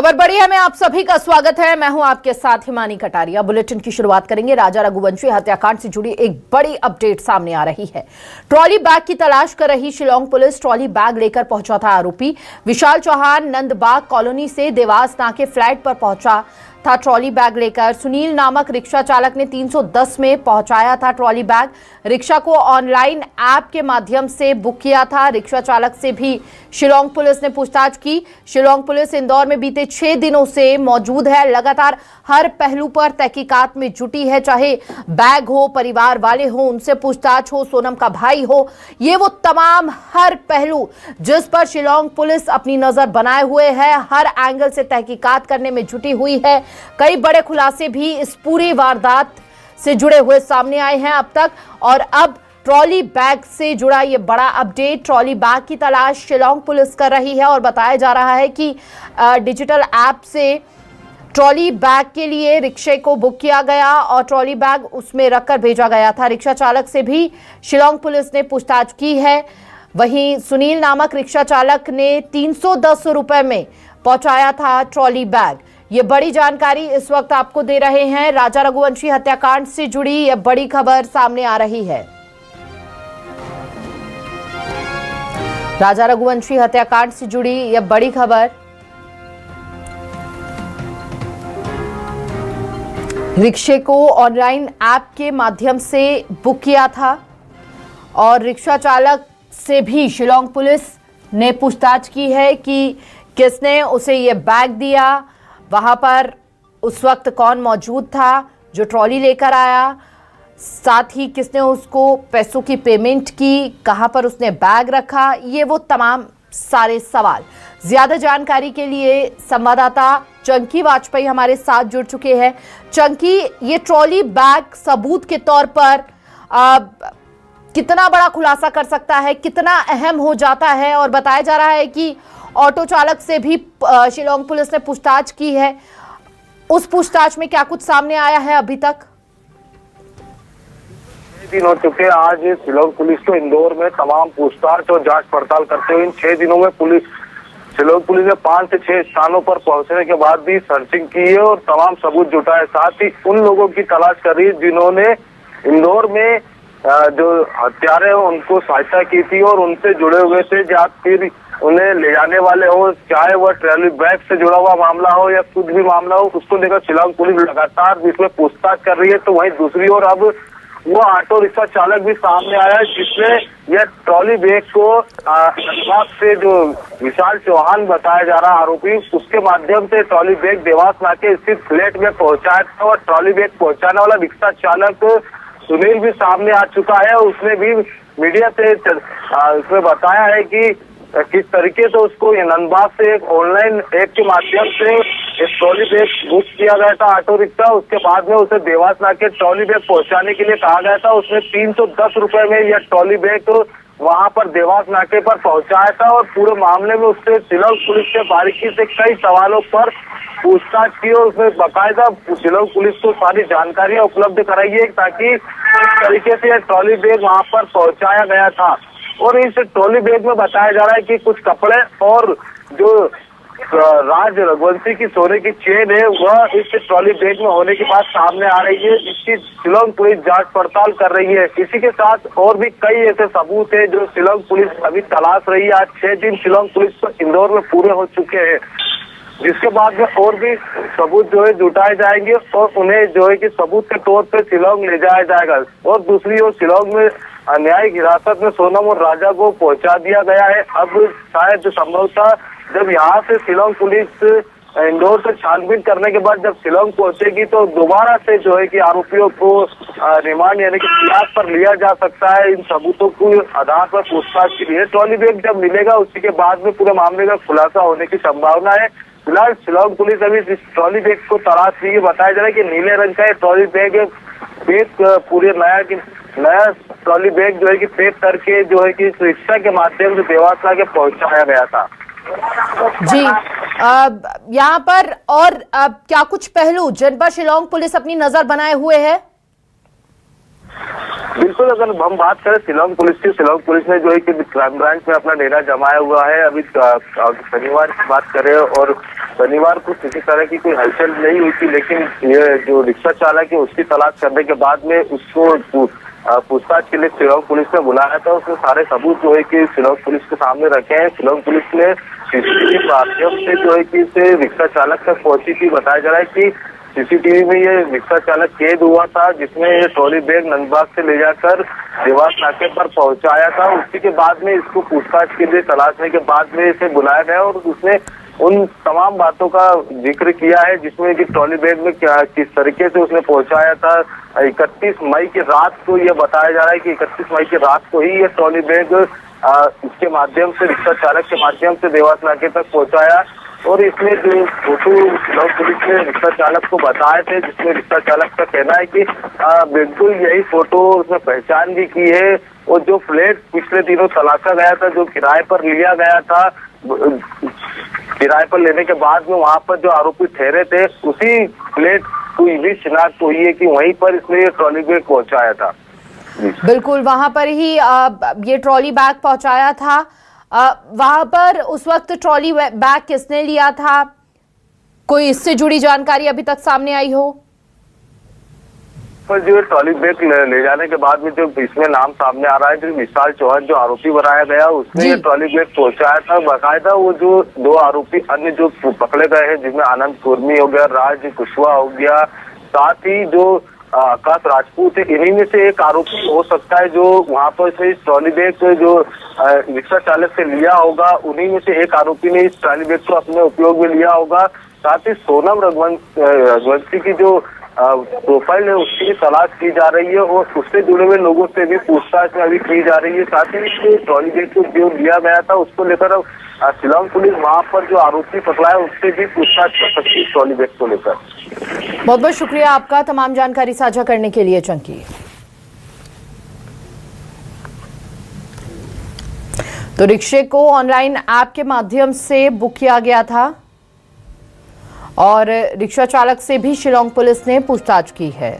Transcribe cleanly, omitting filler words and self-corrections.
खबर बड़ी है में आप सभी का स्वागत है। मैं हूं आपके साथ हिमानी कटारिया। बुलेटिन की शुरुआत करेंगे। राजा रघुवंशी हत्याकांड से जुड़ी एक बड़ी अपडेट सामने आ रही है। ट्रॉली बैग की तलाश कर रही शिलांग पुलिस ट्रॉली बैग लेकर पहुंचा था आरोपी विशाल चौहान नंदबाग कॉलोनी से देवास नाके फ्लैट पर पहुंचा था ट्रॉली बैग लेकर। सुनील नामक रिक्शा चालक ने 310 में पहुंचाया था ट्रॉली बैग। रिक्शा को ऑनलाइन ऐप के माध्यम से बुक किया था। रिक्शा चालक से भी शिलांग पुलिस ने पूछताछ की। शिलांग पुलिस इंदौर में बीते 6 दिनों से मौजूद है। लगातार हर पहलू पर तहकीकात में जुटी है, चाहे बैग हो, परिवार वाले हो, उनसे पूछताछ हो, सोनम का भाई हो, ये वो तमाम हर पहलू जिस पर शिलांग पुलिस अपनी नजर बनाए हुए है, हर एंगल से तहकीकात करने में जुटी हुई है। कई बड़े खुलासे भी इस पूरी वारदात से जुड़े हुए सामने आए हैं अब तक, और अब ट्रॉली बैग से जुड़ा ये बड़ा अपडेट। ट्रॉली बैग की तलाश शिलांग पुलिस कर रही है और बताया जा रहा है कि डिजिटल ऐप से ट्रॉली बैग के लिए रिक्शे को बुक किया गया और ट्रॉली बैग उसमें रखकर भेजा गया था। रिक्शा चालक से भी शिलांग पुलिस ने पूछताछ की है। वहीं सुनील नामक रिक्शा चालक ने 310 रुपए में पहुंचाया था ट्रॉली बैग। ये बड़ी जानकारी इस वक्त आपको दे रहे हैं। राजा रघुवंशी हत्याकांड से जुड़ी यह बड़ी खबर सामने आ रही है। राजा रघुवंशी हत्याकांड से जुड़ी यह बड़ी खबर। रिक्शे को ऑनलाइन ऐप के माध्यम से बुक किया था और रिक्शा चालक से भी शिलांग पुलिस ने पूछताछ की है कि किसने उसे ये बैग दिया, वहां पर उस वक्त कौन मौजूद था जो ट्रॉली लेकर आया, साथ ही किसने उसको पैसों की पेमेंट की, कहां पर उसने बैग रखा, ये वो तमाम सारे सवाल। ज्यादा जानकारी के लिए संवाददाता चंकी वाजपेयी हमारे साथ जुड़ चुके हैं। चंकी, ये ट्रॉली बैग सबूत के तौर पर कितना बड़ा खुलासा कर सकता है, कितना अहम हो जाता है? और बताया जा रहा है कि ऑटो चालक से भी शिलांग पुलिस ने पूछताछ की है। उस पूछताछ में क्या कुछ सामने आया है अभी तक? दिन हो चुके। आज शिलांग पुलिस को इंदौर में तमाम पूछताछ और जांच पड़ताल करते हुए इन 6 दिनों में शिलांग पुलिस ने 5 से 6 स्थानों पर पहुंचने के बाद भी सर्चिंग की है और तमाम सबूत जुटाए। साथ ही उन लोगों की तलाश कर रही है जिन्होंने इंदौर में जो हत्यारे हैं उनको सहायता की थी और उनसे जुड़े हुए थे, या फिर उन्हें ले जाने वाले हो, चाहे वह ट्रॉली बैग से जुड़ा हुआ मामला हो या कुछ भी मामला हो, उसको लेकर शिलांग पुलिस लगातार इसमें पूछताछ कर रही है। तो वहीं दूसरी ओर अब वो ऑटो रिक्शा चालक भी सामने आया है जिसने यह ट्रॉली बैग को नंदबाग से जो विशाल चौहान बताया जा रहा आरोपी, उसके माध्यम से ट्रॉली बैग देवास नाके स्थित फ्लैट में पहुंचाया था और ट्रॉली बैग पहुंचाने वाला रिक्शा चालक सुनील भी सामने आ चुका है। उसने भी मीडिया से उसने बताया है कि किस तरीके से उसको नंदबाग से एक ऑनलाइन ऐप के माध्यम से एक ट्रॉली बैग बुक किया गया था ऑटो रिक्शा। उसके बाद में उसे देवास नाके ट्रॉली बैग पहुंचाने के लिए कहा गया था। उसने 310 रुपए में यह ट्रॉली बैग वहां पर देवास नाके पर पहुंचाया था और पूरे मामले में उससे शिलांग पुलिस से बारीकी से कई सवालों पर पूछताछ की और उसने बाकायदा शिलांग पुलिस को सारी जानकारियां उपलब्ध कराई है ताकि इस तरीके से ट्रॉली बैग वहां पर पहुंचाया गया था। और इस ट्रॉली बैग में बताया जा रहा है कि कुछ कपड़े और जो राज रघुवंशी की सोने की चेन है वह इस ट्रॉली बैग में होने की बात सामने आ रही है, जिसकी शिलांग पुलिस जांच पड़ताल कर रही है। इसी के साथ और भी कई ऐसे सबूत है जो शिलांग पुलिस अभी तलाश रही है। आज 6 दिन शिलांग पुलिस को इंदौर में पूरे हो चुके हैं, जिसके बाद में और भी सबूत जो है जुटाए जाएंगे और उन्हें जो है कि सबूत के तौर पे शिलांग ले जाया जाएगा। और दूसरी ओर शिलांग में न्यायिक हिरासत में सोनम और राजा को पहुंचा दिया गया है। अब शायद संभवतः जब यहाँ से शिलांग पुलिस इंदौर से छानबीन करने के बाद जब शिलांग पहुंचेगी तो दोबारा से जो है कि आरोपियों को रिमांड यानी कि हिरासत पर लिया जा सकता है। इन सबूतों को आधार पर पूछताछ के लिए ट्रॉली बैग जब मिलेगा उसी के बाद में पूरे मामले का खुलासा होने की संभावना है। फिलहाल शिलांग पुलिस अभी इस ट्रॉली बैग को तलाश रही है। बताया जा रहा है कि नीले रंग का ट्रॉली बैग पूरे नया ट्रॉली बैग जो है कि पैक करके जो है कि रिक्शा के माध्यम से देवास के पहुंचाया गया था। जी, यहाँ पर और क्या कुछ पहलू जिन पर शिलांग पुलिस अपनी नजर बनाए हुए है? बिल्कुल, अगर हम बात करें शिलांग पुलिस की, शिलांग पुलिस ने जो है कि क्राइम ब्रांच में अपना डेरा जमाया हुआ है। अभी शनिवार की बात करें और शनिवार को किसी तरह की कोई हलचल नहीं हुई थी, लेकिन ये जो रिक्शा चालक है उसकी तलाश करने के बाद में उसको पूछताछ के लिए शिलांग पुलिस ने बुलाया था। उसने सारे सबूत जो है कि शिलांग पुलिस के सामने रखे हैं। शिलांग पुलिस ने सीसीटीवी के माध्यम से जो है कि इसे रिक्शा चालक तक पहुंची थी। बताया जा रहा है कि सीसीटीवी में ये रिक्शा चालक कैद हुआ था, जिसमें ये ट्रॉली बैग नंदबाग से ले जाकर देवास नाके पर पहुंचाया था। उसी के बाद में इसको पूछताछ के लिए तलाशने के बाद में इसे बुलाया गया और उसने उन तमाम बातों का जिक्र किया है, जिसमें कि ट्रॉली बैग में क्या किस तरीके से उसने पहुंचाया था। 31 मई की रात को ये बताया जा रहा है कि 31 मई की रात को ही ये ट्रॉली बैग इसके माध्यम से रिक्शा चालक के माध्यम से देवास नाके तक पहुंचाया। और इसमें जो फोटो शिलांग पुलिस ने रिक्शा चालक को बताए थे, जिसमें रिक्शा चालक का कहना है कि बिल्कुल यही फोटो उसने पहचान भी की है। और जो फ्लैट पिछले दिनों तलाशा गया था, जो किराए पर लिया गया था, किराए पर लेने के बाद में वहां पर जो आरोपी ठहरे थे, उसी फ्लैट को भी शिनाख्त हुई है कि वहीं पर इसने ये ट्रॉली बैग पहुंचाया था। बिल्कुल, वहां पर ही ये ट्रॉली बैग पहुंचाया था। वहां पर उस वक्त ट्रॉली बैग किसने लिया था? कोई इससे जुड़ी जानकारी अभी तक सामने आई हो? पर जो ट्रॉली बैग ले जाने के बाद में जो इसमें नाम सामने आ रहा है, जो विशाल चौहान जो आरोपी बनाया गया, उसने ये ट्रॉली बैग पहुंचाया था। बाकायदा वो जो 2 आरोपी अन्य जो पकड़े गए हैं, जिसमें आनंद कुर्मी हो गया, राज कुशवाहा हो गया, साथ ही जो आकाश राजपूत है, इन्हीं में से एक आरोपी हो सकता है जो वहां पर से इस ट्रॉली बैग जो रिक्शा चालक से लिया होगा। उन्हीं में से एक आरोपी ने इस ट्रॉली बैग को अपने उपयोग में लिया होगा। साथ ही सोनम रघुवंशी की जो प्रोफाइल है, उसकी तलाश की जा रही है और उससे जुड़े हुए लोगों से भी पूछताछ अभी की जा रही है। साथ ही ट्रॉली बैग को जो लिया गया था, उसको लेकर शिलांग पुलिस वहां पर जो आरोपी पकड़ा है उससे भी पूछताछ कर सकती है ट्रॉली बैग को लेकर। बहुत बहुत शुक्रिया आपका तमाम जानकारी साझा करने के लिए चंकी। तो रिक्शे को ऑनलाइन ऐप के माध्यम से बुक किया गया था और रिक्शा चालक से भी शिलांग पुलिस ने पूछताछ की है।